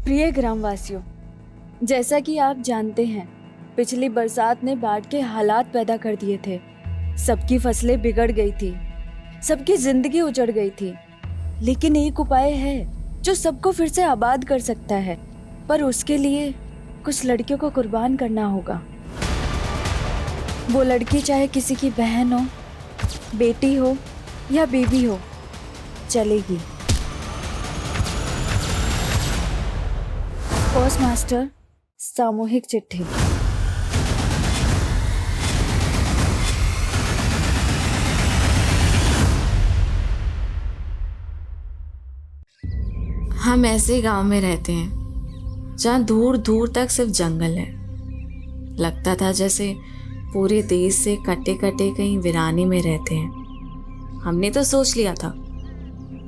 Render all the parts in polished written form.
प्रिय ग्रामवासियों, जैसा कि आप जानते हैं, पिछली बरसात ने बाढ़ के हालात पैदा कर दिए थे। सबकी फसलें बिगड़ गई थी, सबकी जिंदगी उजड़ गई थी। लेकिन एक उपाय है जो सबको फिर से आबाद कर सकता है, पर उसके लिए कुछ लड़कियों को कुर्बान करना होगा। वो लड़की चाहे किसी की बहन हो, बेटी हो या बीवी हो, चलेगी। पोस्ट मास्टर सामूहिक चिट्ठी। हम ऐसे गांव में रहते हैं जहाँ दूर दूर तक सिर्फ जंगल है। लगता था जैसे पूरे देश से कटे कटे कहीं वीरानी में रहते हैं। हमने तो सोच लिया था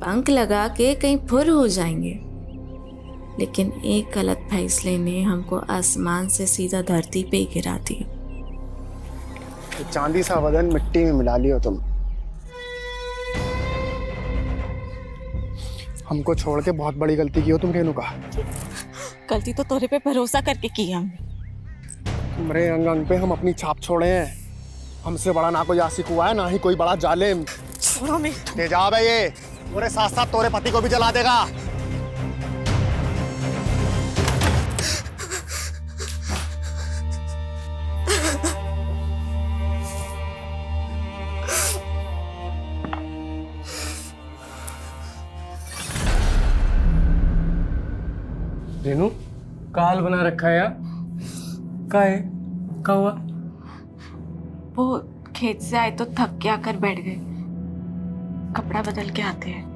पंख लगा के कहीं फुर हो जाएंगे, लेकिन एक गलत फैसले ने हमको आसमान से सीधा धरती पे गिरा दिया। चांदी सा वजन मिट्टी में मिला लियो तुम। हमको छोड़ के बहुत बड़ी गलती की हो तुम रेणुका। गलती तो तोरे पे भरोसा करके की हमने। तुम्हारे अंग अंग पे हम अपनी छाप छोड़े हैं। हमसे बड़ा ना कोई आशिक हुआ है, ना ही कोई बड़ा जालिम। छोड़ो मेरे। तेजाब है ये, तोरे साथ साथ तोरे पति को भी जला देगा। रेनू, का हाल बना रखा है यार? का है? का हुआ? वो खेत से आए तो थक के आकर बैठ गए। कपड़ा बदल के आते हैं।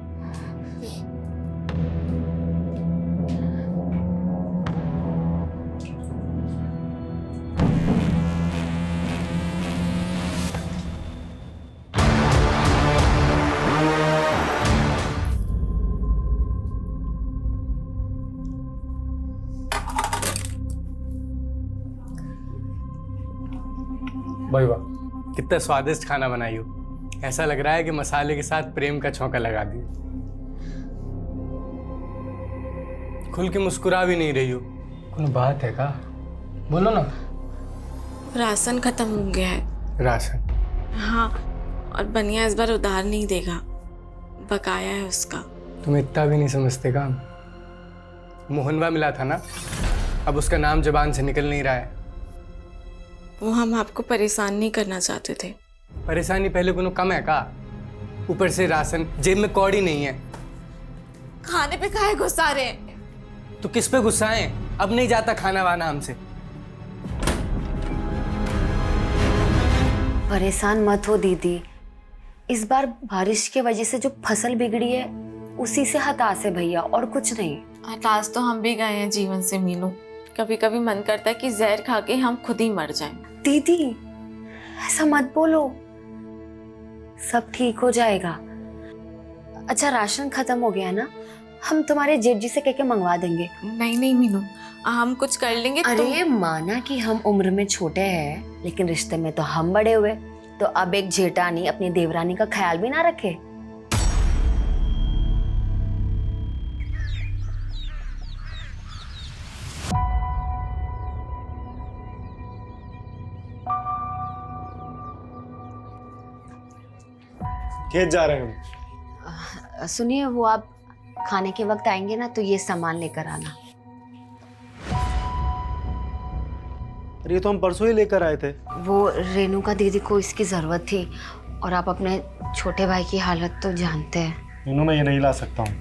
भाई वाह, कितना स्वादिष्ट खाना बनाई हो। ऐसा लग रहा है कि मसाले के साथ प्रेम का छौंका लगा दिया। खुल के मुस्कुरा भी नहीं रही हो। कोई बात है का? बोलो ना। राशन खत्म हो गया है। राशन? हाँ, और बनिया इस बार उधार नहीं देगा, बकाया है उसका। तुम इतना भी नहीं समझते का? मोहनवा मिला था ना, अब उसका नाम जुबान से निकल नहीं रहा है। वो हम आपको परेशान नहीं करना चाहते थे। परेशानी पहले कोनो कम है का? ऊपर से राशन, जेब में कौड़ी नहीं है। खाने पे काहे गुस्सा रहे? तो किस पे गुस्सा है? अब नहीं जाता खाना वाना हमसे। परेशान मत हो दीदी, इस बार बारिश की वजह से जो फसल बिगड़ी है उसी से हताश है भैया, और कुछ नहीं। हताश तो हम भी गए हैं जीवन से मीनू। कभी कभी मन करता है कि जहर खा के हम खुद ही मर जाएं। दीदी ऐसा मत बोलो, सब ठीक हो जाएगा। अच्छा राशन खत्म हो गया ना, हम तुम्हारे जेठ जी से कह के मंगवा देंगे। नहीं नहीं मीनू, हम कुछ कर लेंगे। अरे माना कि हम उम्र में छोटे हैं, लेकिन रिश्ते में तो हम बड़े हुए, तो अब एक जेठानी अपनी देवरानी का ख्याल भी ना रखे। खेत जा रहे हैं हम। सुनिए, वो आप खाने के वक्त आएंगे ना तो ये सामान लेकर आना। अरे ये तो हम परसों ही लेकर आए थे। वो रेणुका दीदी को इसकी जरूरत थी, और आप अपने छोटे भाई की हालत तो जानते हैं। रेनू मैं ये नहीं ला सकता हूँ।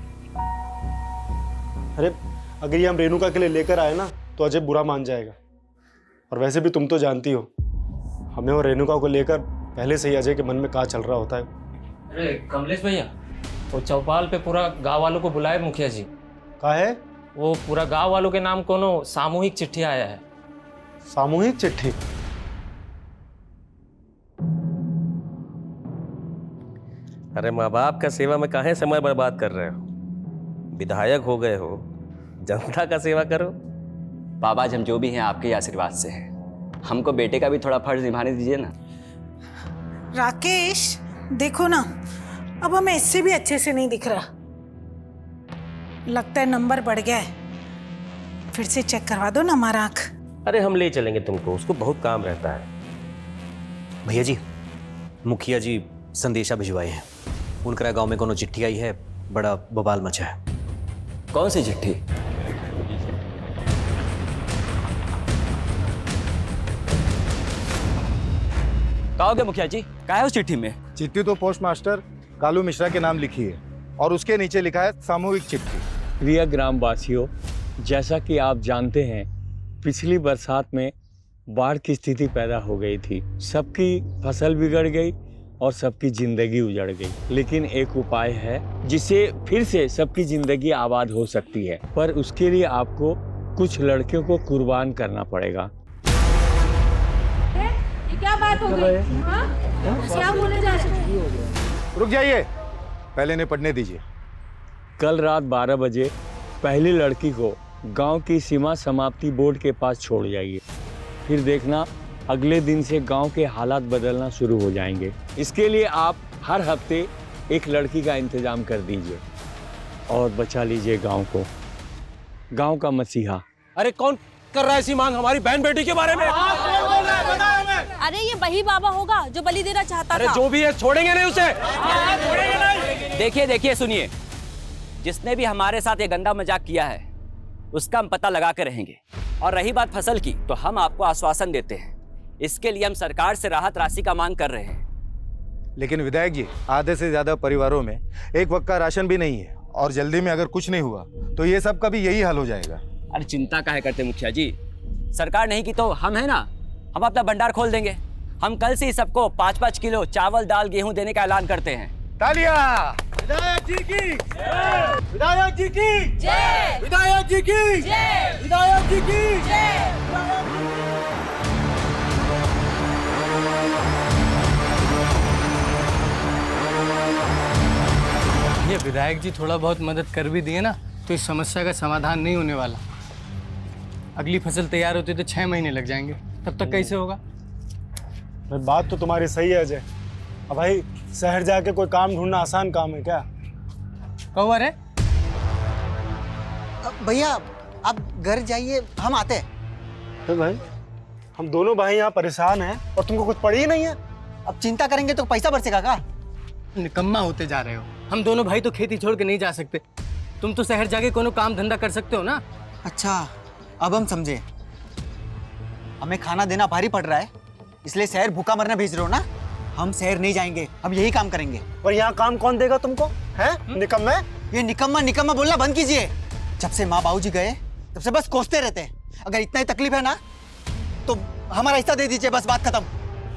अरे अगर ये हम रेणुका के लिए लेकर आए ना तो अजय बुरा मान जाएगा, और वैसे भी तुम तो जानती हो हमें और रेणुका को लेकर पहले से ही अजय के मन में क्या चल रहा होता है। अरे कमलेश भैया, वो चौपाल पे पूरा गांव वालों को बुलाए मुखिया जी। का है? वो पूरा गांव वालों के नाम कोनो सामूहिक चिट्ठी आया है। सामूहिक चिट्ठी? अरे माँ बाप का सेवा में काहे समय बर्बाद कर रहे हो? विधायक हो गए हो, जनता का सेवा करो। बाबा जी हम जो भी हैं आपके ही आशीर्वाद से हैं। हमको बेटे का भी थोड़ा फर्ज निभाने दीजिए ना। राकेश देखो ना, अब हमें इससे भी अच्छे से नहीं दिख रहा। लगता है नंबर बढ़ गया है। फिर से चेक करवा दो ना हमारा आँख। अरे हम ले चलेंगे तुमको, उसको बहुत काम रहता है। भैया जी, मुखिया जी संदेशा भिजवाए हैं। उनकरा गांव में कोनो चिट्ठी आई है, बड़ा बवाल मचा है। कौन सी चिट्ठी? क्या हो गया मुखिया जी, क्या है उस चिट्ठी में? चिट्ठी तो पोस्ट मास्टर कालू मिश्रा के नाम लिखी है और उसके नीचे लिखा है सामूहिक चिट्ठी। प्रिय ग्रामवासियों, जैसा कि आप जानते हैं, पिछली बरसात में बाढ़ की स्थिति पैदा हो गई थी। सबकी फसल बिगड़ गई और सबकी जिंदगी उजड़ गई। लेकिन एक उपाय है जिससे फिर से सबकी जिंदगी आबाद हो सकती है, पर उसके लिए आपको कुछ लड़कियों को कुर्बान करना पड़ेगा। ये क्या बात हो गई? हाँ? क्या बोले जा रहे हैं? रुक जाइए, पहले इन्हें पढ़ने दीजिए। कल रात 12 बजे पहली लड़की को गांव की सीमा समाप्ति बोर्ड के पास छोड़ जाइए। फिर देखना अगले दिन से गांव के हालात बदलना शुरू हो जाएंगे। इसके लिए आप हर हफ्ते एक लड़की का इंतजाम कर दीजिए और बचा लीजिए गांव को, गांव का मसीहा। अरे कौन कर रहा है ऐसी मांग हमारी बहन बेटी के बारे में? अरे ये वही बाबा होगा जो बलि देना चाहता अरे था। जो भी है छोड़ेंगे नहीं उसे। देखिए देखिए, सुनिए, जिसने भी हमारे साथ ये गंदा मजाक किया है उसका हम पता लगा के रहेंगे। और रही बात फसल की, तो हम आपको आश्वासन देते हैं, इसके लिए हम सरकार से राहत राशि का मांग कर रहे हैं। लेकिन विधायक जी, आधे से ज्यादा परिवारों में एक वक्त का राशन भी नहीं है और जल्दी में अगर कुछ नहीं हुआ तो ये सब का भी यही हाल हो जाएगा। अरे चिंता काहे करते मुखिया जी, सरकार नहीं की तो हम है ना, हम अपना भंडार खोल देंगे। हम कल से ही सबको 5-5 किलो चावल दाल गेहूं देने का ऐलान करते हैं। तालियां! विधायक जी की जय! विधायक जी की जय! विधायक जी की जय! विधायक जी की जय! ये विधायक जी थोड़ा बहुत मदद कर भी दिए ना तो इस समस्या का समाधान नहीं होने वाला। अगली फसल तैयार होती तो 6 महीने लग जाएंगे, तब तक कैसे होगा? भाई बात तो तुम्हारी सही है अजय। अब भाई शहर जाके कोई काम ढूंढना आसान काम है क्या? कौवा रे? भैया आप घर जाइए, हम आते हैं। तो भाई हम दोनों भाई यहाँ परेशान हैं और तुमको कुछ पड़ी ही नहीं है। अब चिंता करेंगे तो पैसा बरसेगा का? निकम्मा होते जा रहे हो। हम दोनों भाई तो खेती छोड़ के नहीं जा सकते। तुम तो शहर जाके कोनो काम धंधा कर सकते हो ना। अच्छा, अब हम समझे। हमें खाना देना भारी पड़ रहा है, इसलिए शहर भूखा मरने भेज रहे हो ना। हम शहर नहीं जाएंगे, हम यही काम करेंगे। और यहाँ काम कौन देगा तुमको? हैं? निकम्मे? ये निकम्मा निकम्मा बोलना बंद कीजिए। जब से माँ बाबूजी गए तब से बस कोसते रहते हैं। अगर इतना ही तकलीफ है ना तो हमारा हिस्सा दे दीजिए, बस बात खत्म।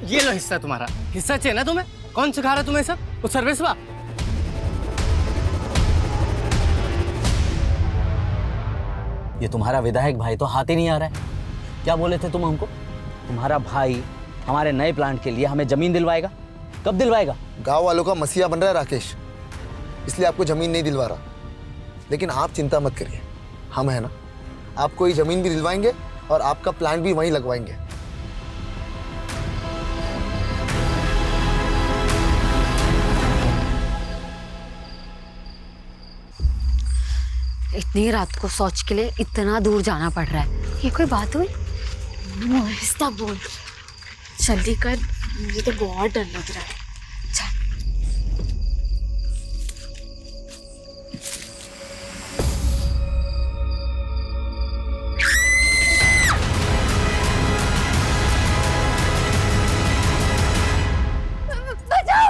ये लो हिस्सा तुम्हारा। हिस्सा चाहिए ना तुम्हें? कौन सिखा रहा तुम्हें सब? वो सर्वेसवा? ये तुम्हारा विधायक भाई तो हाथ ही नहीं आ रहा है। क्या बोले थे तुम हमको? तुम्हारा भाई हमारे नए प्लांट के लिए हमें जमीन दिलवाएगा। कब दिलवाएगा? गांव वालों का मसीहा बन रहा है राकेश, इसलिए आपको जमीन नहीं दिलवा रहा। लेकिन आप चिंता मत करिए, हम है ना, आपको ये जमीन भी दिलवाएंगे और आपका प्लांट भी वहीं लगवाएंगे। इतनी रात को शौच के लिए इतना दूर जाना पड़ रहा है, ये कोई बात हुई? आहिस्ता बोल, जल्दी कर, मुझे तो बहुत डर लग रहा है। बचाओ!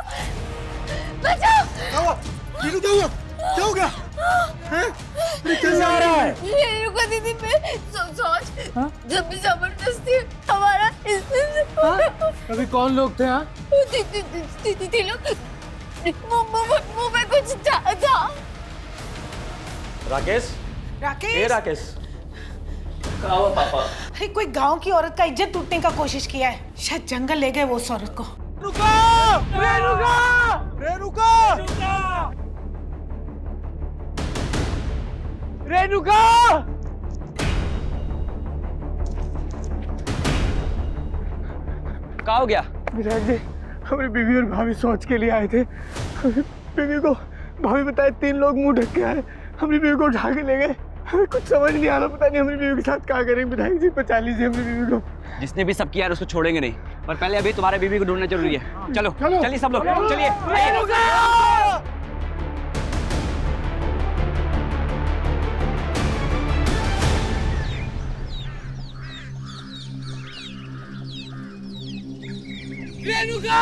बचाओ! क्या हो गया? कैसे आ रहा है? ये रुको दीदी, मैं सोच जब भी जबरदस्ती हमारा अभी कौन लोग थे? हाँ, दीदी लोग मुंह में कुछ था। राकेश? राकेश? ए राकेश, क्या हुआ पापा? अरे कोई गांव की औरत का इज्जत टूटने का कोशिश किया है, शायद जंगल ले गए वो उस औरत को। रुको! रेणुका! रेणुका! रेणुका! क्या हो गया? विधायक जी, हमारी बीवी और भाभी शौच के लिए आए थे। बीवी को भाभी बताए 3 लोग मुंह ढक के आए, हमारी बीवी को उठा के ले गए कुछ समझ नहीं आ रहा, पता नहीं हमारी बीवी के साथ क्या करेंगे। विधायक जी बचा लीजिए हमारी बीवी को। जिसने भी सब किया है उसको छोड़ेंगे नहीं, पर पहले अभी तुम्हारे बीवी को ढूंढना जरूरी है। चलो चलिए सब लोग, चलिए। रेणुका!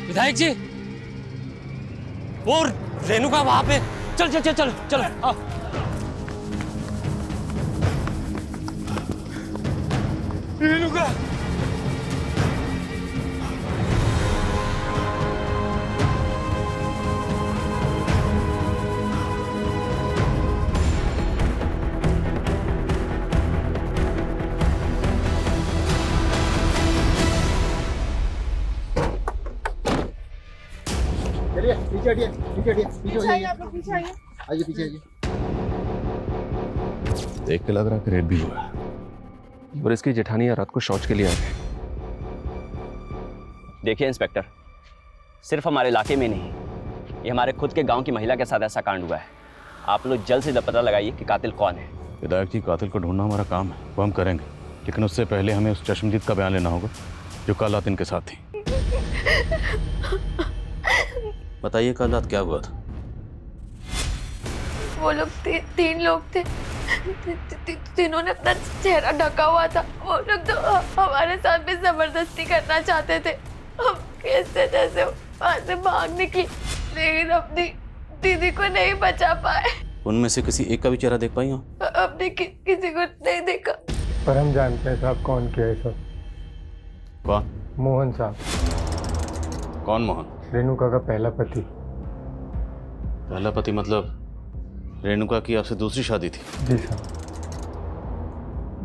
विधायक जी, वो रेणुका वहां पे। चल चल चल चलो चलो आओ। रेणुका! चलिए पीछे हटिए, पीछे हटिए, पीछे हो जाइए। आइए पीछे आइए। देख के लग रहा है कि रेप भी हुआ है और इसकी जेठानी रात को शौच के लिए आ गई। देखिए इंस्पेक्टर, सिर्फ हमारे इलाके में नहीं, ये हमारे खुद के गांव की महिला के साथ ऐसा कांड हुआ है। आप लोग जल्द से जल्द पता लगाइए कि कातिल कौन है। विधायक जी, कातिल को ढूंढना हमारा काम है, वो हम करेंगे, लेकिन उससे पहले हमें उस चश्मदीद का बयान लेना होगा जो कल रात इनके साथ थी। बताइए कल रात क्या हुआ था? वो लोग तीन लोग थे। तीनों ने अपना चेहरा ढका हुआ था। वो लोग तो हमारे साथ भी जबरदस्ती करना चाहते थे। हम कैसे जैसे वहां से भाग निकली, लेकिन अपनी दीदी को नहीं बचा पाए। उनमें से किसी एक का भी चेहरा देख पाई हो? अपने किसी को नहीं देखा। पर हम जानते हैं साहब कौन किया है सब। कौन? मोहन साहब। कौन मोहन? रेणुका का पहला पति। पहला पति मतलब रेणुका की आपसे दूसरी शादी थी? जी साहब।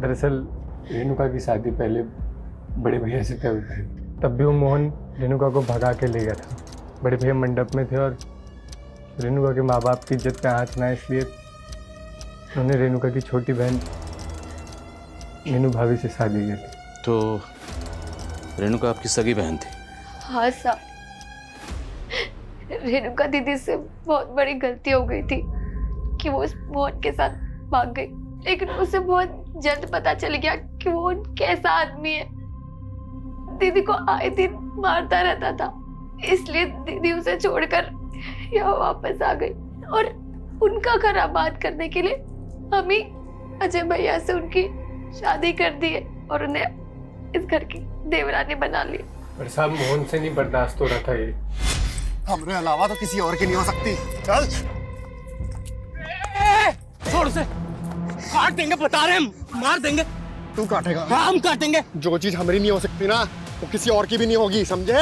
दरअसल रेणुका की शादी पहले बड़े भैया से तय हुई थी। तब भी वो मोहन रेणुका को भगा के ले गया था। बड़े भैया मंडप में थे और रेणुका के माँ बाप की इज्जत पे हाथ ना, इसलिए उन्होंने रेणुका की छोटी बहन मीनू भाभी से शादी की थी। तो रेणुका आपकी सगी बहन थी? हाँ साहब, रेणुका दीदी से बहुत बड़ी गलती हो गई थी कि वो उस मोहन के साथ भाग गई, लेकिन उसे बहुत जल्द पता चल गया कि वो कैसा आदमी है। दीदी को आए दिन मारता रहता था, इसलिए दीदी उसे छोड़कर यहाँ वापस आ गई और उनका घर आबाद करने के लिए हम ही अजय भैया से उनकी शादी कर दी है और उन्हें इस घर की देवरानी बना ली। पर साहब मोहन से नहीं बर्दाश्त हो रहा था ये। हमरे अलावा तो किसी और की नहीं हो सकती। चल छोड़ से, काट देंगे, बता रहे हम, मार देंगे। तू काटेगा? हाँ हम काटेंगे। जो चीज हमारी नहीं हो सकती ना, वो किसी और की भी नहीं होगी, समझे?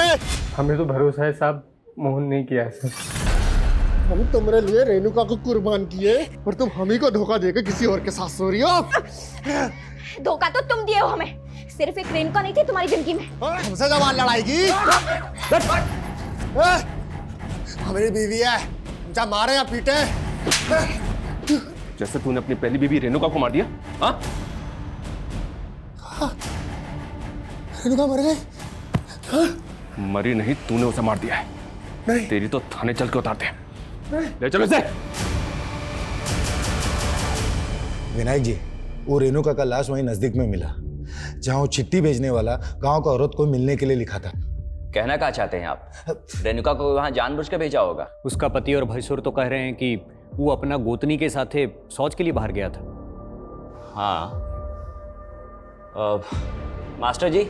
हमें तो भरोसा है साहब, मोहन नहीं किया ऐसा। हम तुम्हारे लिए रेणुका को कुर्बान किए और तुम हमी को धोखा देकर किसी और के साथ सो रही हो। धोखा तो तुम दिए हो हमें, सिर्फ एक रेणुका नहीं थी तुम्हारी जिंदगी में। हमसे जवान लड़ाएगी? हमारी बीवी है, चाहे मारे या पीटे। जैसे तूने अपनी पहली बीवी रेणुका को मार दिया। हाँ? रेणुका मर गई? मरी नहीं, तूने उसे मार दिया है। नहीं। तेरी तो थाने चल के उतारते हैं। ले चलो इसे। विनायक जी, वो रेणुका का लाश वहीं नजदीक में मिला जहां वो चिट्ठी भेजने वाला गांव का औरत को मिलने के लिए लिखा था। कहना क्या चाहते हैं आप? रेणुका को वहां जानबूझ के भेजा होगा। उसका पति और भैंसुर तो कह रहे हैं कि वो अपना गोतनी के साथ शौच के लिए बाहर गया था। हाँ मास्टर जी,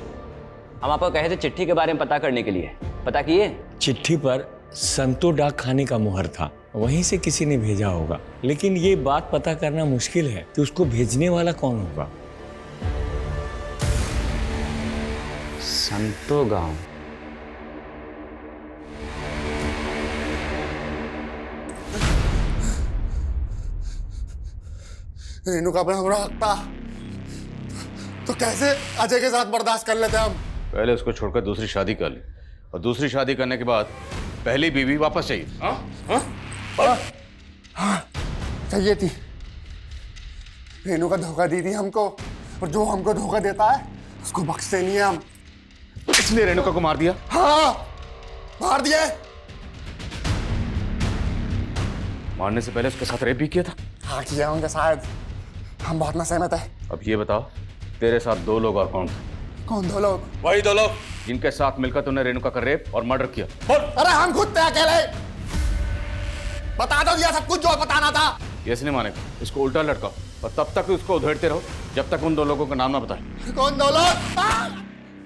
हम आपको कहे थे चिट्ठी के बारे में पता करने के लिए, पता किए? चिट्ठी पर संतो डाक खाने का मुहर था, वहीं से किसी ने भेजा होगा, लेकिन ये बात पता करना मुश्किल है कि उसको भेजने वाला कौन होगा। संतो गांव। रेणुका पर हमारा हक था, तो कैसे अजय के साथ बर्दाश्त कर लेते हम? पहले उसको छोड़कर दूसरी शादी कर ली और दूसरी शादी करने के बाद पहली बीवी वापस चाहिए। हाँ, चाहिए थी। रेणुका धोखा दी थी हमको, और जो हमको धोखा देता है उसको बख्शते नहीं है हम। इसलिए रेणुका को मार दिया? हाँ, मार दिए। मारने से पहले उसके साथ रेप भी किया था? हाँ किया होंगे शायद, हम बहुत ना सहमत है। अब ये बताओ, तेरे साथ 2 लोग और कौन थे? कौन 2 लोग? वही 2 लोग जिनके साथ मिलकर तूने रेणुका का रेप और मर्डर किया। बोल। अरे हम खुद थे अकेले। बता दो दिया सब कुछ जो बताना था। ये इसने मानेगा, इसको उल्टा लटकाओ और तब तक उसको उधेड़ते रहो जब तक उन 2 लोगों का नाम ना बताए। कौन 2 लोग?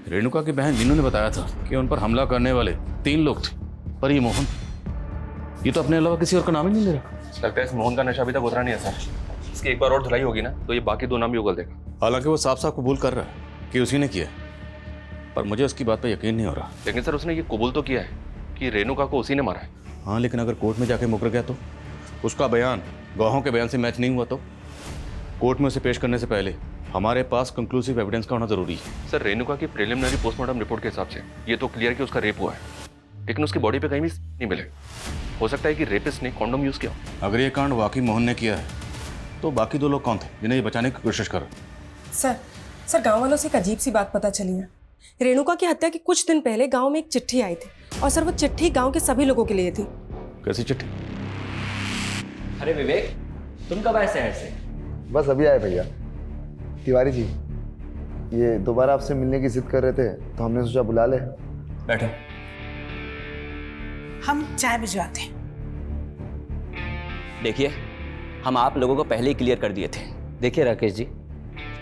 रेणुका की बहन मीनू ने बताया था कि उन पर हमला करने वाले 3 लोग थे, पर ये मोहन, ये तो अपने अलावा किसी और का नाम ही नहीं ले रहा। लगता है इस मोहन का नशा अभी तक उतरा नहीं है सर। इसकी एक बार और धुलाई होगी ना तो ये बाकी 2 नाम भी उगल देगा। हालांकि वो साफ साफ कबूल कर रहा है कि उसी ने किया, पर मुझे उसकी बात पे यकीन नहीं हो रहा। लेकिन सर उसने ये कबूल तो किया है कि रेणुका को उसी ने मारा है। हाँ, लेकिन अगर कोर्ट में जाके मुकर गया तो? उसका बयान गवाहों के बयान से मैच नहीं हुआ तो? कोर्ट में उसे पेश करने से पहले हमारे पास कंक्लूसिव एविडेंस का होना जरूरी है। सर रेणुका की प्रिलिमिनरी पोस्टमार्टम रिपोर्ट के हिसाब से ये तो क्लियर कि उसका रेप हुआ है, लेकिन उसकी बॉडी पे कहीं भी नहीं मिले। हो सकता है कि रेपिस्ट ने कॉन्डोम यूज किया। अगर ये कांड वाकई मोहन ने किया है तो बाकी 2 लोग कौन थे जिन्हें ये बचाने की कोशिश कर? सर गांव वालों से एक अजीब सी बात पता चली है। रेणुका की हत्या के कुछ दिन पहले गांव में एक चिट्ठी आई थी और सर वो चिट्ठी गांव के सभी लोगों के लिए थी। कैसी चिट्ठी? अरे विवेक, तुम कब आए शहर से? बस अभी आए भैया। तिवारी जी, ये दोबारा आपसे मिलने की जिद कर रहे थे तो हमने सोचा बुला ले। बैठो। हम चाय भिजवाते हैं। देखिए, हम आप लोगों को पहले ही क्लियर कर दिए थे। देखिए राकेश जी,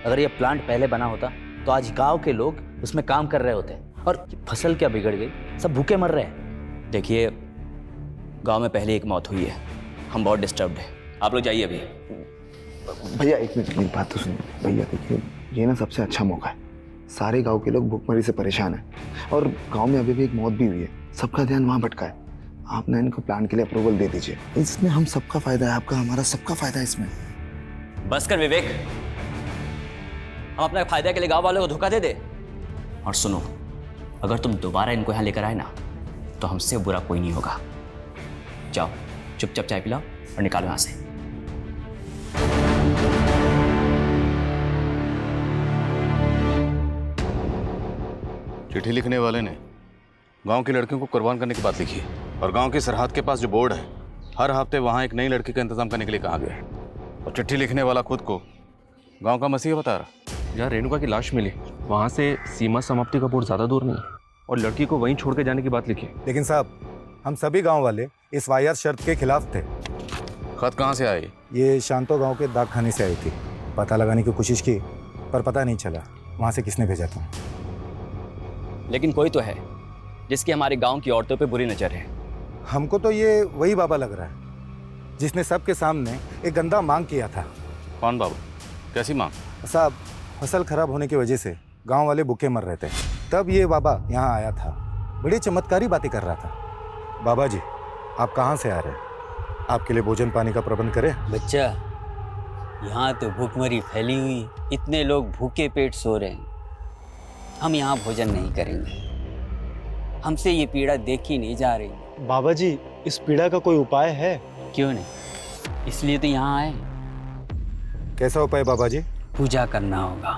अगर ये प्लांट पहले बना होता तो आज गांव के लोग उसमें काम कर रहे होते, और फसल क्या बिगड़ गई, सब भूखे मर रहे हैं। देखिए, गांव में पहले एक मौत हुई है, हम बहुत डिस्टर्ब्ड हैं। आप लोग जाइए अभी। भैया एक मिनट, मेरी बात तो सुनिए। भैया देखिए, ये ना सबसे अच्छा मौका है। सारे गांव के लोग भूखमरी से परेशान हैं और गांव में अभी भी एक मौत भी हुई है। सबका ध्यान वहाँ भटका है। आप ना इनको प्लान के लिए अप्रूवल दे दीजिए। इसमें हम सबका फायदा है, आपका हमारा सबका फायदा है इसमें। बस कर विवेक, हम अपने फायदे के लिए गांव वालों को धोखा दे दे। और सुनो, अगर तुम दोबारा इनको यहाँ लेकर आए ना तो हमसे बुरा कोई नहीं होगा। जाओ चुपचाप चाय पिलाओ और निकालो यहाँ से। चिट्ठी लिखने वाले ने गांव की लड़कियों को कुर्बान करने की बात लिखी है और गांव की सरहद के पास जो बोर्ड है, हर हफ्ते वहां एक नई लड़की का इंतजाम करने के लिए कहा गया है। और चिट्ठी लिखने वाला खुद को गांव का मसीहा बता रहा। जहाँ रेणुका की लाश मिली वहाँ से सीमा समाप्ति का बोर्ड ज़्यादा दूर नहीं है और लड़की को वहीं छोड़ के जाने की बात लिखी है। लेकिन साहब, हम सभी गांव वाले इस वाहियात शर्त के खिलाफ थे। खत कहाँ से आई? ये शांतो गांव के डाक खाने से आई थी। पता लगाने की कोशिश की पर पता नहीं चला वहाँ से किसने भेजा था। लेकिन कोई तो है जिसकी हमारे गांव की औरतों पे बुरी नजर है। हमको तो ये वही बाबा लग रहा है जिसने सबके सामने एक गंदा मांग किया था। कौन बाबा? कैसी मांग? साहब, फसल खराब होने की वजह से गांव वाले भूखे मर रहे थे, तब ये बाबा यहाँ आया था। बड़ी चमत्कारी बातें कर रहा था। बाबा जी, आप कहाँ से आ रहे हैं? आपके लिए भोजन पानी का प्रबंध करें? बच्चा, यहाँ तो भूखमरी फैली हुई, इतने लोग भूखे पेट सो रहे हैं। हम यहाँ भोजन नहीं करेंगे, हमसे ये पीड़ा देखी नहीं जा रही। बाबा जी, इस पीड़ा का कोई उपाय है? क्यों नहीं, इसलिए तो यहाँ आए। कैसा उपाय बाबा जी? पूजा करना होगा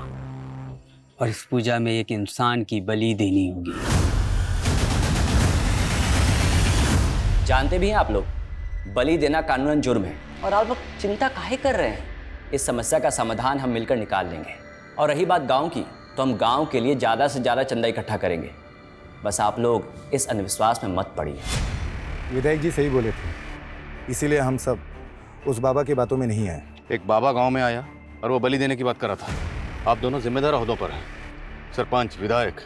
और इस पूजा में एक इंसान की बलि देनी होगी। जानते भी हैं आप लोग, बलि देना कानूनन जुर्म है। और आप लोग चिंता काहे कर रहे हैं? इस समस्या का समाधान हम मिलकर निकाल लेंगे। और रही बात गांव की, तो हम गांव के लिए ज़्यादा से ज़्यादा चंदा इकट्ठा करेंगे। बस आप लोग इस अंधविश्वास में मत पड़िए। विधायक जी सही बोले थे, इसीलिए हम सब उस बाबा की बातों में नहीं आए। एक बाबा गांव में आया और वो बलि देने की बात कर रहा था। आप दोनों जिम्मेदार ओहदों पर हैं, सरपंच, विधायक।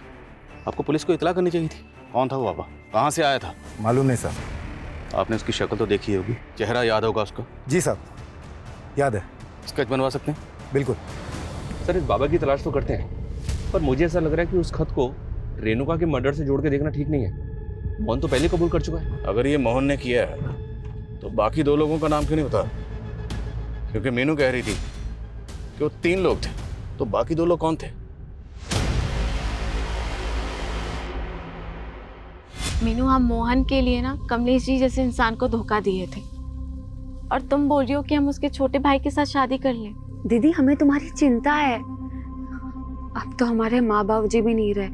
आपको पुलिस को इतला करनी चाहिए थी। कौन था वो बाबा? कहाँ से आया था? मालूम नहीं सर। आपने उसकी शक्ल तो देखी होगी, चेहरा याद होगा उसका? जी साहब, याद है। स्केच बनवा सकते हैं? बिल्कुल सर, इस बाबा की तलाश तो करते हैं, पर मुझे ऐसा लग रहा है कि उस खत को रेणुका के मर्डर से जोड़ के देखना ठीक नहीं है। मोहन तो पहले कबूल कर चुका है। अगर ये मोहन ने किया है तो बाकी 2 लोगों का नाम क्यों नहीं बता? क्योंकि मीनू कह रही थी कि वो 3 लोग थे, तो बाकी 2 लोग कौन थे? मीनू, हम मोहन के लिए ना कमलेश जी जैसे इंसान को धोखा दिए थे, और तुम बोल रही हो कि हम उसके छोटे भाई के साथ शादी कर लें। दीदी, हमें तुम्हारी चिंता है। अब तो हमारे माँ बाप जी भी नहीं रहे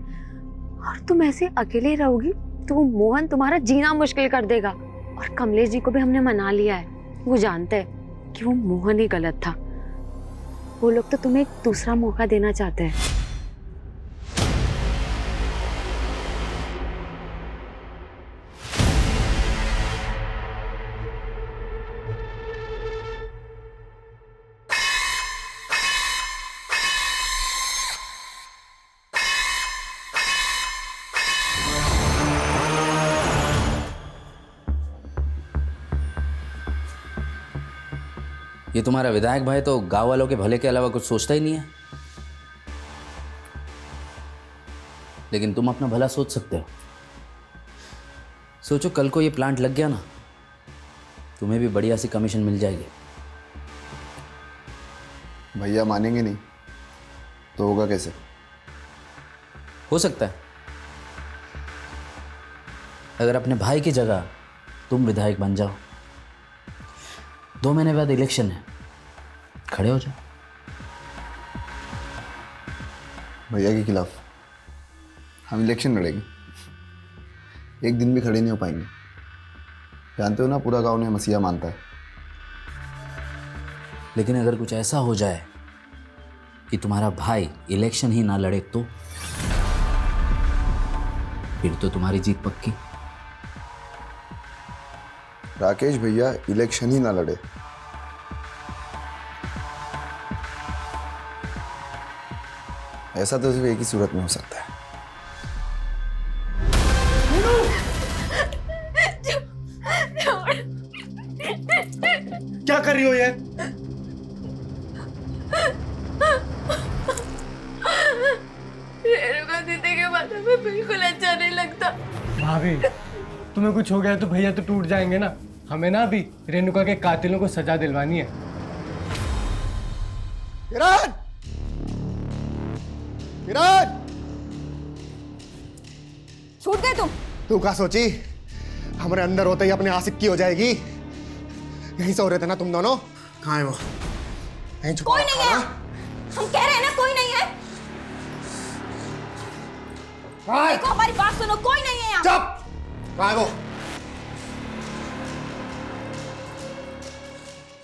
और तुम ऐसे अकेले रहोगी तो वो मोहन तुम्हारा जीना मुश्किल कर देगा। और कमलेश जी को भी हमने मना लिया है, वो जानते हैं कि वो मोहन ही गलत था। वो लोग तो तुम्हें एक दूसरा मौका देना चाहते हैं। ये तुम्हारा विधायक भाई तो गांव वालों के भले के अलावा कुछ सोचता ही नहीं है। लेकिन तुम अपना भला सोच सकते हो। सोचो कल को ये प्लांट लग गया ना, तुम्हें भी बढ़िया सी कमीशन मिल जाएगी। भैया मानेंगे नहीं तो होगा कैसे? हो सकता है अगर अपने भाई की जगह तुम विधायक बन जाओ। 2 महीने बाद इलेक्शन है, खड़े हो जाओ। भैया के खिलाफ हम इलेक्शन लड़ेंगे? एक दिन भी खड़े नहीं हो पाएंगे। जानते हो ना, पूरा गांव ने मसीहा मानता है। लेकिन अगर कुछ ऐसा हो जाए कि तुम्हारा भाई इलेक्शन ही ना लड़े तो फिर तो तुम्हारी जीत पक्की। राकेश भैया इलेक्शन ही ना लड़े, ऐसा तो सिर्फ एक ही सूरत में हो सकता है। क्या कर रही हो ये? रेणुका दीदी के बारे में बिल्कुल अच्छा नहीं लगता। भाभी, तुम्हें कुछ हो गया तो भैया तो टूट जाएंगे ना। हमें ना अभी रेणुका के कातिलों को सजा दिलवानी है। किरण! किरण! छूट गए तुम। तू क्या सोची हमारे अंदर होते ही अपने आशिक की हो जाएगी? यहीं से हो रहे थे ना तुम दोनों? कहाँ है वो? यहीं छुपा कोई नहीं है। हम कह रहे हैं ना कोई नहीं है। देखो हमारी बात सुनो, कोई नहीं है यहाँ। चुप! कहाँ है वो?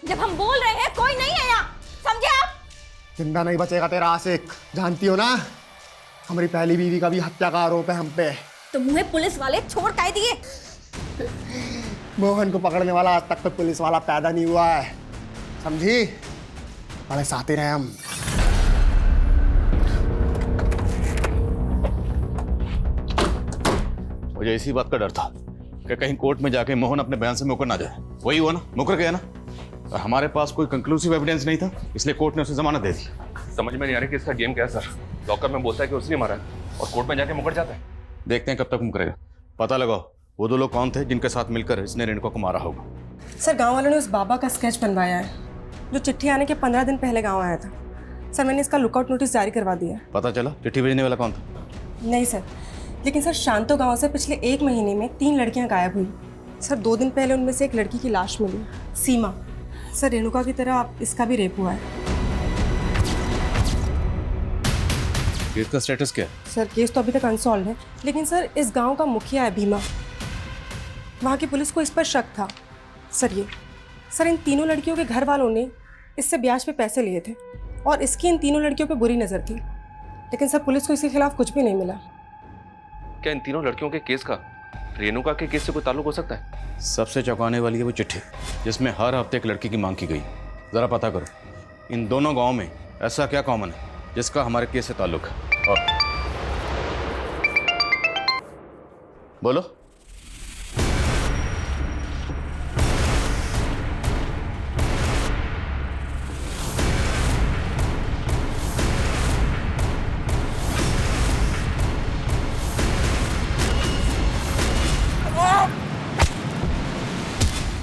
जब हम बोल रहे हैं कोई नहीं है यहाँ, समझे आप? जिंदा नहीं बचेगा तेरा आशिक। जानती हो ना, हमारी पहली बीवी का भी हत्या का आरोप है हम पे। तो मुझे पुलिस वाले छोड़ काहे दिए? मोहन को पकड़ने वाला आज तक तो पुलिस वाला पैदा नहीं हुआ है, समझी? बड़े साथी रहे हम। मुझे इसी बात का डर था कि कहीं कोर्ट में जाके मोहन अपने बयान से मुकर ना जाए। वही हुआ ना, मुकर गया ना। और हमारे पास कोई कंक्लूसिव एविडेंस नहीं था, इसलिए कोर्ट ने उसे जमानत दे दी। समझ में नहीं आ रही कि इसका गेम क्या है सर। लॉकर में बोलता है कि उसने मारा है और कोर्ट में जाके मुकर जाता है। देखते हैं कब तक मुकरेगा। पता लगाओ वो 2 लोग कौन थे जिनके साथ मिलकर इसने रेणुका को मारा होगा। सर गांव वालों ने उस बाबा का स्केच बनवाया है जो चिट्ठी आने के 15 दिन पहले गांव आया था। सर मैंने इसका लुकआउट नोटिस जारी करवा दिया। पता चला चिट्ठी भेजने वाला कौन था? नहीं सर, लेकिन सर शांतो गांव से पिछले 1 महीने में 3 लड़कियां गायब हुई। सर 2 दिन पहले उनमें से एक लड़की की लाश मिली, सीमा। सर रेणुका की तरह इसका भी रेप हुआ है। केस का स्टेटस क्या है? सर केस तो अभी तक अनसॉल्व है, लेकिन सर इस गांव का मुखिया है भीमा, वहाँ की पुलिस को इस पर शक था। सर इन तीनों लड़कियों के घर वालों ने इससे ब्याज पे पैसे लिए थे और इसकी इन तीनों लड़कियों पे बुरी नज़र थी, लेकिन सर पुलिस को इसके खिलाफ कुछ भी नहीं मिला। क्या इन तीनों लड़कियों के केस का रेणुका के केस से कोई ताल्लुक हो सकता है? सबसे चौंकाने वाली है वो चिट्ठी जिसमें हर हफ्ते एक लड़की की मांग की गई। जरा पता करो इन दोनों गाँव में ऐसा क्या कॉमन है जिसका हमारे केस से ताल्लुक है। बोलो।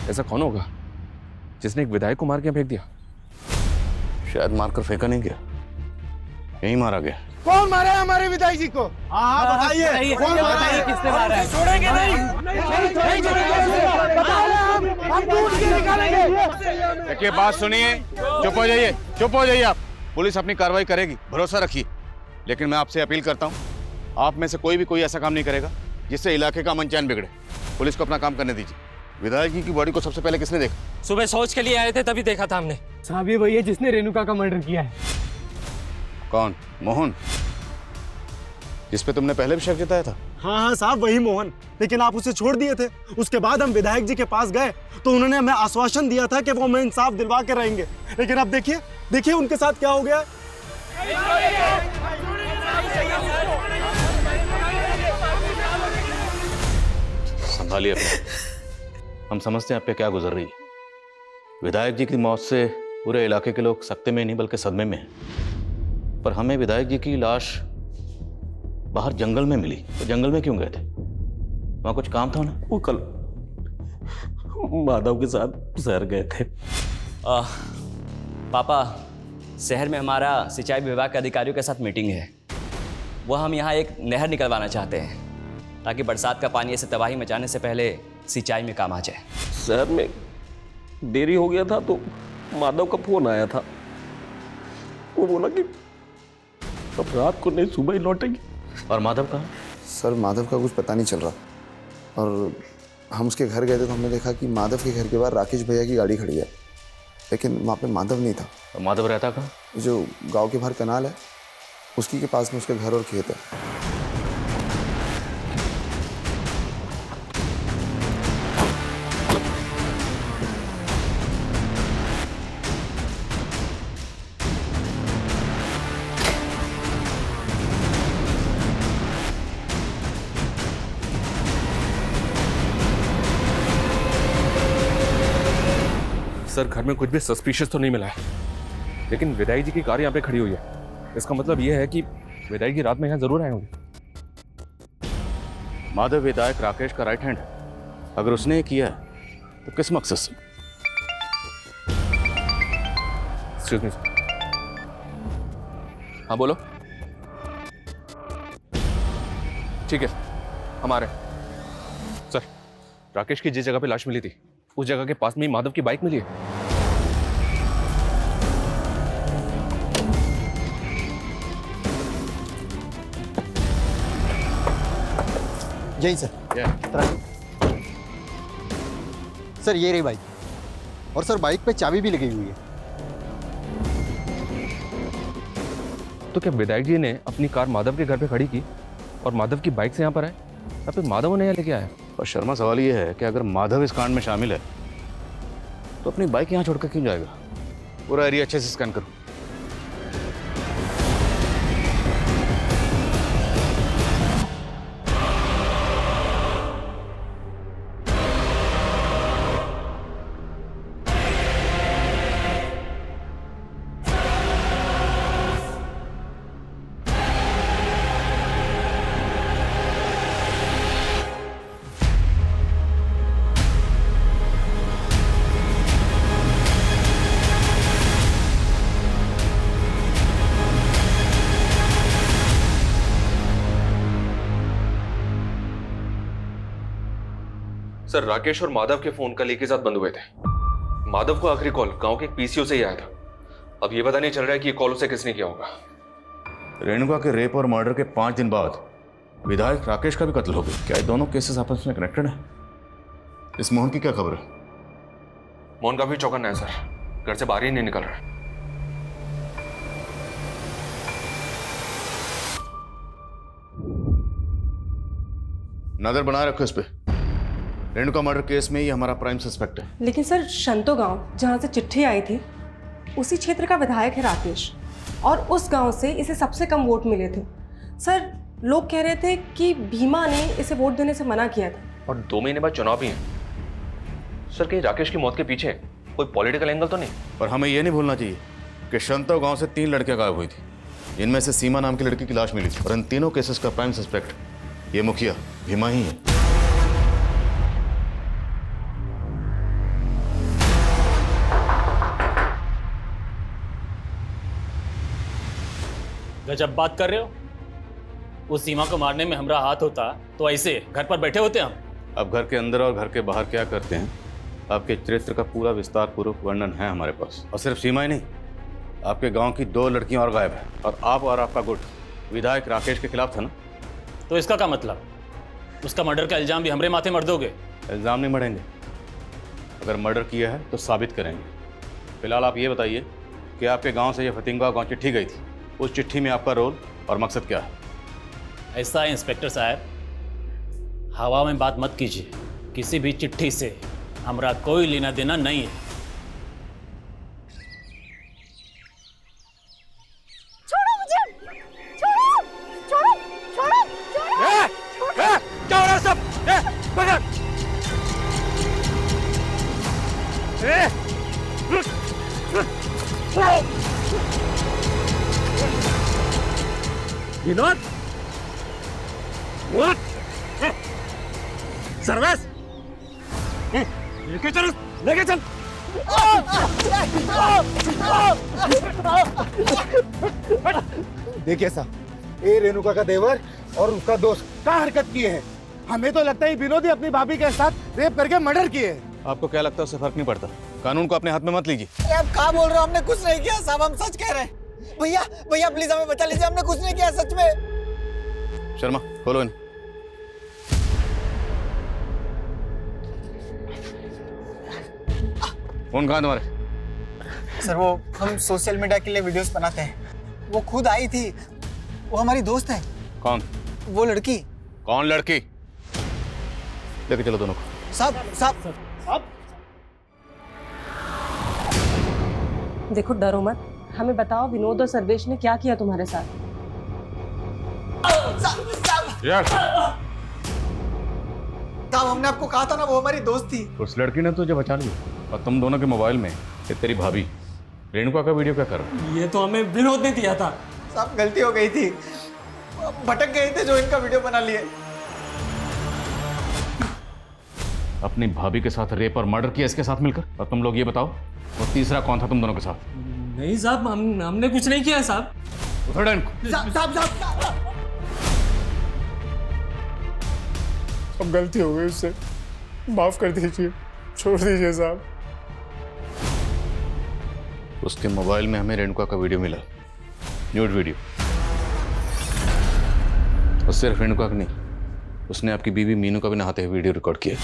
ऐसा कौन होगा जिसने एक विधायक को मार के फेंक दिया? शायद मारकर फेंका नहीं गया, यहीं मारा गया। कौन मारा है हमारे विधायक जी को? हाँ बताइए, कौन मारा है? किसने मारा है? छोड़ेंगे नहीं, नहीं छोड़ेंगे। हम ढूंढ के निकालेंगे। देखिए बात सुनिए, चुप हो जाइए, चुप हो जाइए आप। पुलिस अपनी कार्रवाई करेगी, भरोसा रखिए। लेकिन मैं आपसे अपील करता हूँ, आप में से कोई भी कोई ऐसा काम नहीं करेगा जिससे इलाके का अमन चैन बिगड़े। पुलिस को अपना काम करने दीजिए। विधायक जी की बॉडी को सबसे पहले किसने देखा? सुबह शौच के लिए आए थे, तभी देखा था हमने। साहब ये वही है जिसने रेणुका का मर्डर किया है। कौन? मोहन, जिस पे तुमने पहले भी शक जताया था? हाँ हाँ साहब, वही मोहन। लेकिन आप उसे छोड़ दिए थे। उसके बाद हम विधायक जी के पास गए तो उन्होंने हमें आश्वासन दिया था कि वो हमें इंसाफ दिलवा के रहेंगे। लेकिन अब देखिए देखिए उनके साथ क्या हो गया। संभालिए अपने। हम समझते हैं आप पे क्या गुजर रही है। विधायक जी की मौत से पूरे इलाके के लोग सकते में नहीं बल्कि सदमे में हैं। पर हमें विधायक जी की लाश बाहर जंगल में मिली। तो जंगल में क्यों गए थे? वहां कुछ काम था ना? वो कल माधव के साथ शहर गए थे। पापा, शहर में हमारा सिंचाई विभाग के अधिकारियों के साथ मीटिंग है। वो हम यहाँ एक नहर निकलवाना चाहते हैं ताकि बरसात का पानी ऐसे तबाही मचाने से पहले सिंचाई में काम आ जाए। शहर में देरी हो गया था तो माधव का फोन आया था। वो बोला कि अब रात को नहीं, सुबह ही लौटेंगे। और माधव कहाँ? सर माधव का कुछ पता नहीं चल रहा। और हम उसके घर गए थे तो हमने देखा कि माधव के घर के बाहर राकेश भैया की गाड़ी खड़ी है, लेकिन वहाँ पे माधव नहीं था। तो माधव रहता कहाँ? जो गांव के बाहर कनाल है उसकी के पास में उसका घर और खेत है। सर, घर में कुछ भी सस्पिशियस तो नहीं मिला है, लेकिन विधायक जी की कार यहाँ पे खड़ी हुई है। इसका मतलब यह है कि विधायक जी रात में यहाँ जरूर आए होंगे। माधव विधायक राकेश का राइट हैंड है। अगर उसने ये किया है तो किस मकसद से? Excuse me sir. हाँ बोलो। ठीक है, हम आ रहे हैं। सर, राकेश की जिस जगह पे लाश मिली थी उस जगह के पास में ही माधव की बाइक मिली है। यही सर। सर ये रही बाइक, और सर बाइक पे चाबी भी लगी हुई है। तो क्या विधायक जी ने अपनी कार माधव के घर पे खड़ी की और माधव की बाइक से यहाँ पर आए, या फिर माधव उन्हें यहाँ लेके आया? और शर्मा, सवाल ये है कि अगर माधव इस कांड में शामिल है तो अपनी बाइक यहाँ छोड़कर क्यों जाएगा? पूरा एरिया अच्छे से स्कैन करो। सर, राकेश और माधव के फोन कल एक ही साथ बंद हुए थे। माधव को आखिरी कॉल गांव के एक पीसीओ से ही आया था। अब ये पता नहीं चल रहा है कि ये कॉल उसे किसने किया होगा। रेणुका के रेप और मर्डर के 5 दिन बाद विधायक राकेश का भी कत्ल हो गया। क्या ये दोनों केसेस आपस में कनेक्टेड है? इस मोहन की क्या खबर है? मोहन का भी चौकन्ना है सर, घर से बाहर ही नहीं निकल रहा। नजर बनाए रखो इस पे। रेणुका मर्डर केस में ये हमारा प्राइम सस्पेक्ट है। लेकिन सर शंतो गांव जहाँ से चिट्ठी आई थी उसी क्षेत्र का विधायक है राकेश, और उस गांव से इसे सबसे कम वोट मिले थे। सर लोग कह रहे थे कि भीमा ने इसे वोट देने से मना किया था। और 2 महीने बाद चुनाव भी हैं। सर, कहीं राकेश की मौत के पीछे कोई पॉलिटिकल एंगल तो नहीं? पर हमें यह नहीं भूलना चाहिए कि शंतो गांव से 3 लड़कियां गायब हुई थी, जिनमें से सीमा नाम की लड़की की लाश मिली थी। और इन तीनों केसेस का प्राइम सस्पेक्ट ये मुखिया भीमा ही है। गजब बात कर रहे हो। उस सीमा को मारने में हमारा हाथ होता तो ऐसे घर पर बैठे होते हम। अब घर के अंदर और घर के बाहर क्या करते हैं, आपके चरित्र का पूरा विस्तार पूर्वक वर्णन है हमारे पास। और सिर्फ सीमा ही नहीं, आपके गांव की 2 लड़कियां और गायब हैं। और आप और आपका गुट विधायक राकेश के खिलाफ था ना? तो इसका क्या मतलब? उसका मर्डर का इल्जाम भी हमरे माथे मर दोगे? इल्ज़ाम नहीं मढ़ेंगे, अगर मर्डर किया है तो साबित करेंगे। फिलहाल आप ये बताइए कि आपके गांव से ये फतिंगा गांव चिट्ठी गई थी, उस चिट्ठी में आपका रोल और मकसद क्या है? ऐसा है इंस्पेक्टर साहब, हवा में बात मत कीजिए। किसी भी चिट्ठी से हमारा कोई लेना देना नहीं है। छोड़ो मुझे, छोड़ो, छोड़ो, छोड़ो, छोड़ो। क्या हो रहा है सब? पकड़! विनोद, सर्वेश, लेके चल, लेके चल। देखिए साहब, ये रेणुका का देवर और उसका दोस्त क्या हरकत किए हैं। हमें तो लगता है विनोद ही अपनी भाभी के साथ रेप करके मर्डर किए हैं। आपको क्या लगता है उससे फर्क नहीं पड़ता? कानून को अपने हाथ में मत लीजिए। अरे आप क्या बोल रहे हो? हमने कुछ नहीं किया साहब, हम सच कह रहे हैं। भैया भैया प्लीज हमें बचा लीजिए, हमने कुछ नहीं किया सच में। शर्मा खोलो इन्हें। फोन कहाँ तुम्हारे? सर वो हम सोशल मीडिया के लिए वीडियोस बनाते हैं, वो खुद आई थी, वो हमारी दोस्त है। कौन? वो लड़की। कौन लड़की? लेके चलो दोनों को। साहब साहब देखो डरो मत, हमें बताओ विनोद और सर्वेश ने क्या किया तुम्हारे साथ? साहब हमने आपको कहा था ना, वो हमारी दोस्त थी। उस लड़की ने तुझे बचा लिया और तुम दोनों के मोबाइल में ये तेरी भाभी रेणुका का वीडियो क्या कर रहा है? ये तो हमें विनोद ने दिया था। साहब गलती हो गई थी, भटक गए थे जो इनका वीडियो बना लिए। अपनी भाभी के साथ रेप और मर्डर किया इसके साथ मिलकर। और तुम लोग ये बताओ, वो तीसरा कौन था तुम दोनों के साथ? नहीं साहब, हमने कुछ नहीं किया साहब। उठो इनको। साहब अब गलती हो गई, उससे माफ कर दीजिए, छोड़ दीजिए साहब। उसके मोबाइल में हमें रेणुका का वीडियो मिला, न्यूड वीडियो। और सिर्फ रेणुका का नहीं, उसने आपकी बीवी मीनू का भी नहाते हुए वीडियो रिकॉर्ड किया।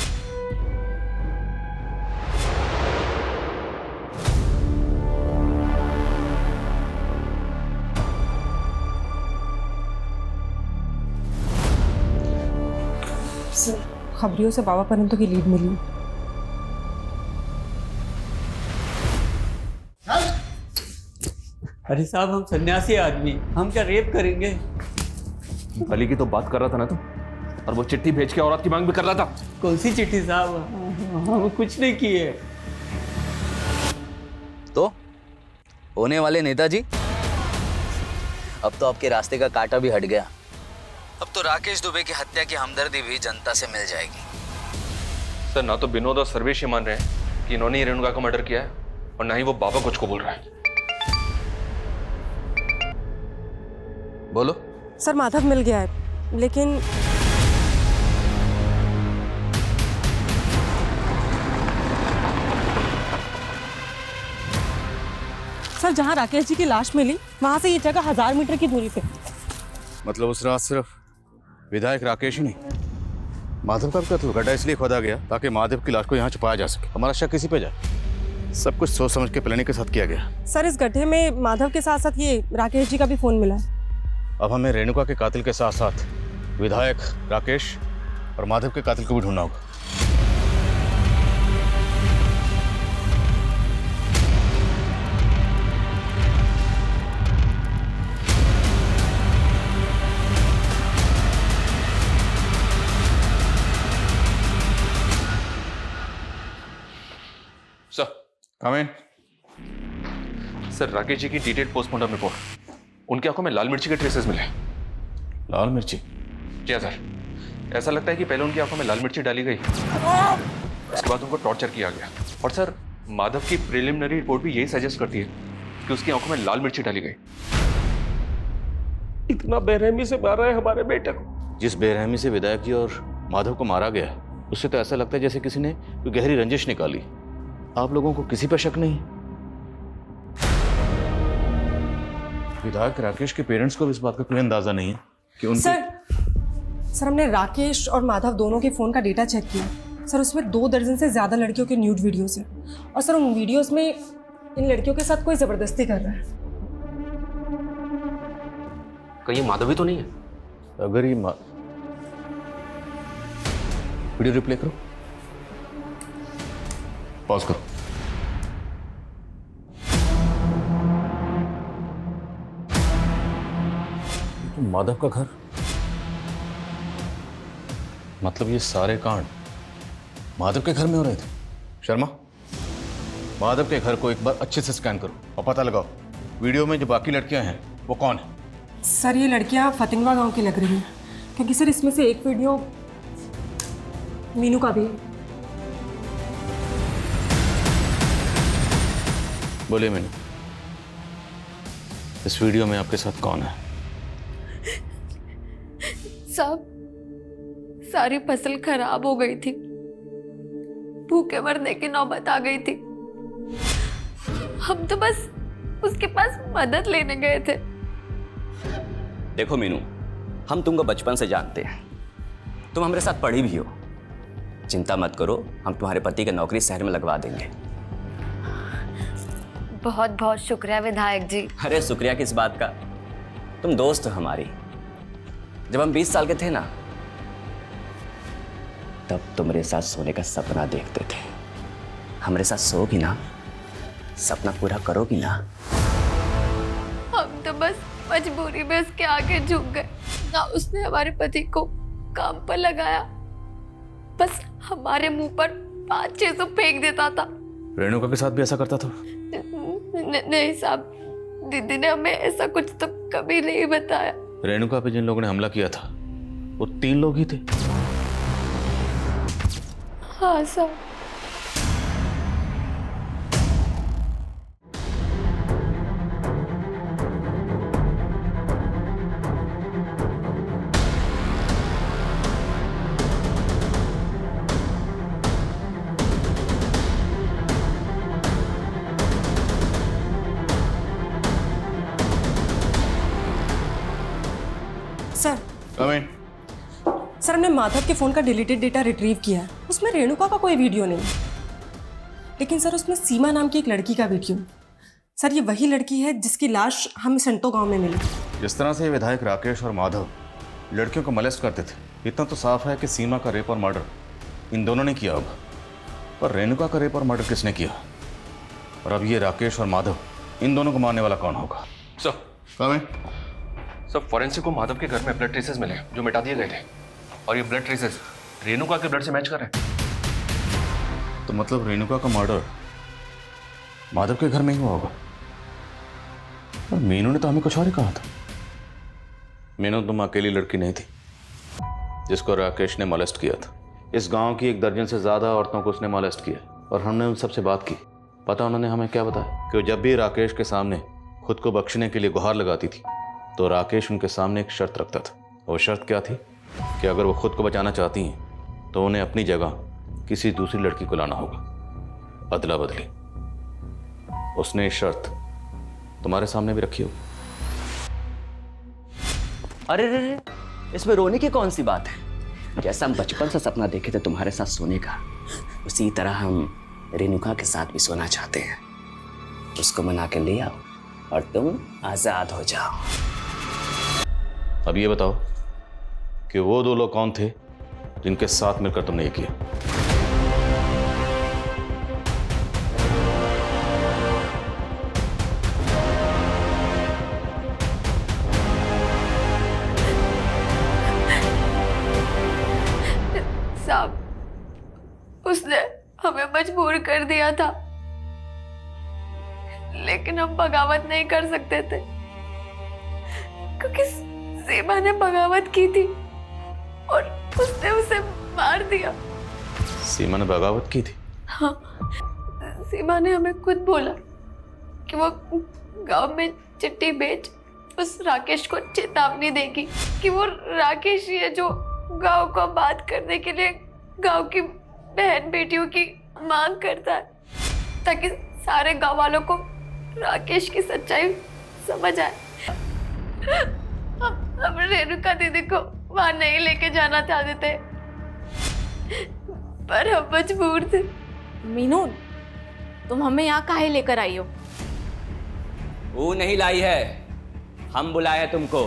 खबरियों से बाबा परंतु की लीड मिली। अरे साहब हम सन्यासी आदमी, हम क्या रेप करेंगे? अली की तो बात कर रहा था ना तुम, और वो चिट्ठी भेज के औरत की मांग भी कर रहा था। कौन सी चिट्ठी साहब? हम कुछ नहीं किए। तो होने वाले नेताजी, अब तो आपके रास्ते का कांटा भी हट गया। अब तो राकेश दुबे की हत्या की हमदर्दी भी जनता से मिल जाएगी। सर ना तो विनोद और सर्वेश ये मान रहे हैं कि इन्होंने ही रेणुका का मर्डर किया है, और ना ही वो बाबा कुछ को बोल रहा है। बोलो। सर माधव मिल गया है, लेकिन सर जहां राकेश जी की लाश मिली वहां से ये जगह 1000 मीटर की दूरी पे। मतलब उस रात सिर्फ विधायक राकेश ही नहीं, माधव का भी कत्ल गड्ढा इसलिए खोदा गया ताकि माधव की लाश को यहाँ छुपाया जा सके, हमारा शक किसी पे जाए। सब कुछ सोच समझ के प्लानिंग के साथ किया गया। सर इस गड्ढे में माधव के साथ साथ ये राकेश जी का भी फोन मिला है। अब हमें रेणुका के कातिल के साथ साथ विधायक राकेश और माधव के कातिल को भी ढूंढना होगा। सर कम इन। सर राकेश जी की डिटेल्ड पोस्टमार्टम रिपोर्ट, उनकी आंखों में लाल मिर्ची के ट्रेसेस मिले। लाल मिर्ची? जी हाँ सर, ऐसा लगता है कि पहले उनकी आंखों में लाल मिर्ची डाली गई, उसके बाद उनको टॉर्चर किया गया। और सर माधव की प्रिलिमिनरी रिपोर्ट भी यही सजेस्ट करती है कि उसकी आंखों में लाल मिर्ची डाली गई। इतना बेरहमी से मारा है हमारे बेटे को। जिस बेरहमी से विधायक जी और माधव को मारा गया, उससे तो ऐसा लगता है जैसे किसी ने कोई गहरी रंजिश निकाली। आप लोगों को किसी पर शक नहीं? विधायक राकेश के पेरेंट्स को भी इस बात का कोई अंदाजा नहीं है कि उनको सर हमने राकेश और माधव दोनों के फ़ोन का डेटा चेक किया सर, उसमें 2 दर्जन से ज़्यादा लड़कियों के न्यूड वीडियोस हैं और सर उन वीडियोस में इन लड़कियों के साथ कोई ज़बरदस्ती कर रहा है। कहीं माधवी तो नहीं है? अगर ये वीडियो रिप्ले करो, पॉज करो। तो माधव का घर, मतलब ये सारे कांड माधव के घर में हो रहे थे। शर्मा, माधव के घर को एक बार अच्छे से स्कैन करो और पता लगाओ वीडियो में जो बाकी लड़कियां हैं वो कौन है। सर ये लड़कियां फतिंगवा गांव की लग रही हैं, क्योंकि सर इसमें से एक वीडियो मीनू का भी है। बोलिए मीनू, इस वीडियो में आपके साथ कौन है? साहब, सारी फसल खराब हो गई थी, भूखे मरने की नौबत आ गई थी। हम तो बस उसके पास मदद लेने गए थे। देखो मीनू, हम तुमको बचपन से जानते हैं, तुम हमारे साथ पढ़ी भी हो। चिंता मत करो, हम तुम्हारे पति की नौकरी शहर में लगवा देंगे। बहुत बहुत शुक्रिया विधायक जी। अरे शुक्रिया किस बात का, तुम दोस्त हो हमारी। जब हम 20 साल के थे ना, तब तुम्हारे साथ सोने का सपना देखते थे। हमारे साथ सोगी ना, सपना पूरा करोगी ना? हम तो बस मजबूरी में उसके आगे झुक गए। ना उसने हमारे पति को काम पर लगाया, बस हमारे मुंह पर 5-600 फेंक देता था। रेणुका के साथ भी ऐसा करता था? नहीं साहब, दीदी ने हमें ऐसा कुछ तो कभी नहीं बताया। रेणुका पे जिन लोगों ने हमला किया था वो 3 लोग ही थे। हाँ साहब। सर हमने माधव के फ़ोन का डिलीटेड डेटा रिट्रीव किया है, उसमें रेणुका का कोई वीडियो नहीं, लेकिन सर उसमें सीमा नाम की एक लड़की का वीडियो। सर ये वही लड़की है जिसकी लाश हम संतो गांव में मिली। जिस तरह से ये विधायक राकेश और माधव लड़कियों को मोलेस्ट करते थे, इतना तो साफ है कि सीमा का रेप और मर्डर इन दोनों ने किया होगा, पर रेणुका का रेप और मर्डर किसने किया? और अब ये राकेश और माधव, इन दोनों को मारने वाला कौन होगा? सब फॉरेंसिक को माधव के घर में ब्लड ट्रेसेस मिले जो मिटा दिए गए थे, और ये ब्लड ट्रेसेस रेणुका के ब्लड से मैच कर रहे हैं। तो मतलब रेणुका का मर्डर माधव के घर में ही हुआ होगा। और मीनू ने तो हमें कुछ और ही कहा था। मीनू तुम अकेली लड़की नहीं थी जिसको राकेश ने मोलेस्ट किया था। इस गांव की 1 दर्जन से ज्यादा औरतों को उसने मोलेस्ट किया, और हमने उन सबसे बात की। पता उन्होंने हमें क्या बताया कि जब भी राकेश के सामने खुद को बख्शने के लिए गुहार लगाती थी तो राकेश उनके सामने एक शर्त रखता था। वो शर्त क्या थी कि अगर वो खुद को बचाना चाहती हैं तो उन्हें अपनी जगह किसी दूसरी लड़की को लाना होगा, अदला बदली। उसने ये शर्त तुम्हारे सामने भी रखी होगी। अरे रे, इसमें रोने की कौन सी बात है? जैसा हम बचपन से सपना देखे थे तुम्हारे साथ सोने का, उसी तरह हम रेणुका के साथ भी सोना चाहते हैं। उसको मना के ले आओ और तुम आजाद हो जाओ। अब ये बताओ कि वो 2 लोग कौन थे जिनके साथ मिलकर तुमने ये किया? साहब, उसने हमें मजबूर कर दिया था, लेकिन हम बगावत नहीं कर सकते थे क्योंकि सीमा ने बगावत की थी और उसने उसे मार दिया। सीमा ने बगावत की थी? हाँ, सीमा ने हमें खुद बोला कि वो गांव में चिट्ठी भेज उस राकेश को चेतावनी देगी कि वो राकेश ही है जो गांव को बात करने के लिए गांव की बहन बेटियों की मांग करता है, ताकि सारे गांव वालों को राकेश की सच्चाई समझ आए। हम रेणुका दीदी को वहां नहीं लेके जाना चाहते थे, पर हम मजबूर थे। मीनू, तुम हमें यहाँ काहे लेकर आई हो? वो नहीं लाई है, हम बुलाए हैं तुमको।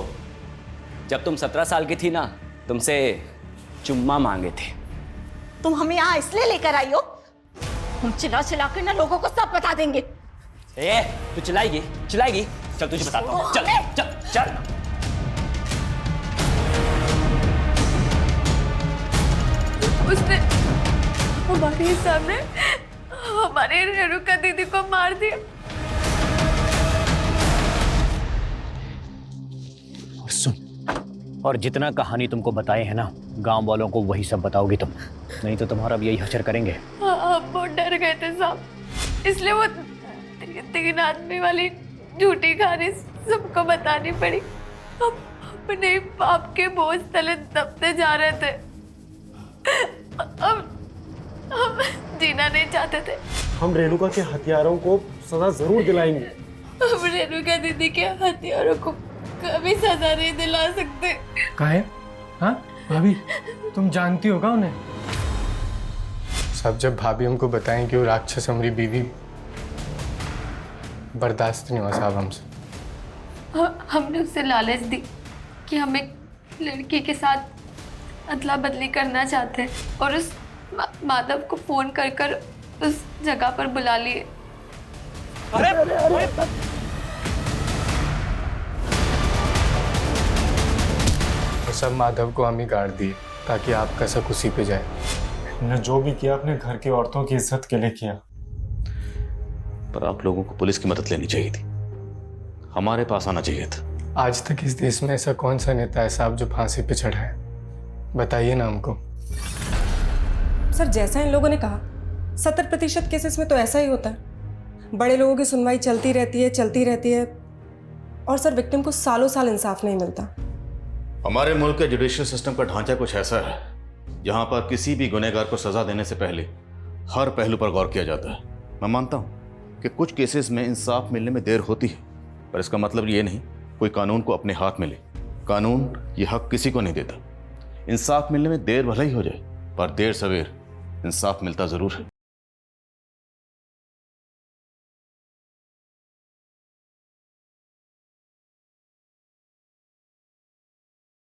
जब तुम 17 साल की थी ना, तुमसे चुम्मा मांगे थे। तुम हमें यहाँ इसलिए लेकर आई हो? हम चिल्ला चिल्ला कर ना लोगों को सब बता देंगे। ए, तू चिल्लाएगी? चिल्लाएगी? चल तुझे बताता हूँ। चल चल चल। उसने हमारे सामने हमारे रेणुका दीदी को मार दिया। और जितना कहानी तुमको बताए हैं ना, गांव वालों को वही सब बताओगी तुम, नहीं तो तुम्हारा भी यही हश्र करेंगे। हम बहुत डर गए थे साहब, इसलिए वो 3 आदमी वाली झूठी कहानी सबको बतानी पड़ी। हम अपने पाप के बोझ तले दबते जा रहे थे। हम जीना नहीं चाहते थे। हम रेणुका के हथियारों को सजा जरूर दिलाएंगे। हम रेणुका दीदी के हथियारों को कभी सजा नहीं दिला सकते। काहे? हाँ भाभी, तुम जानती होगा उन्हें? सब जब भाभी हमको बताएं कि वो राक्षस हमारी बीवी, बर्दाश्त नहीं हुआ साहब हमसे। हमने उसे लालच दी कि हम एक लड़की के साथ अदला बदली करना चाहते हैं और उस माधव को फोन कर कर उस जगह पर बुला लिए। सब माधव को हम ही गाड़ दिए ताकि आपका शक उसी पे जाए। हमने जो भी किया अपने घर की औरतों की इज्जत के लिए किया। पर आप लोगों को पुलिस की मदद लेनी चाहिए थी, हमारे पास आना चाहिए था। आज तक इस देश में ऐसा कौन सा नेता है साहब जो फांसी पे चढ़ा है? बताइए ना हमको। सर, जैसा इन लोगों ने कहा, 70% केसेस में तो ऐसा ही होता है। बड़े लोगों की सुनवाई चलती रहती है और सर विक्टिम को सालों साल इंसाफ नहीं मिलता। हमारे मुल्क के जुडिशियल सिस्टम का ढांचा कुछ ऐसा है जहां पर किसी भी गुनहगार को सजा देने से पहले हर पहलू पर गौर किया जाता है। मैं मानता हूं कि कुछ केसेस में इंसाफ मिलने में देर होती है, पर इसका मतलब ये नहीं कोई कानून को अपने हाथ में ले। कानून ये हक किसी को नहीं देता। इंसाफ मिलने में देर भले ही हो जाए, पर देर सवेर इंसाफ मिलता जरूर है।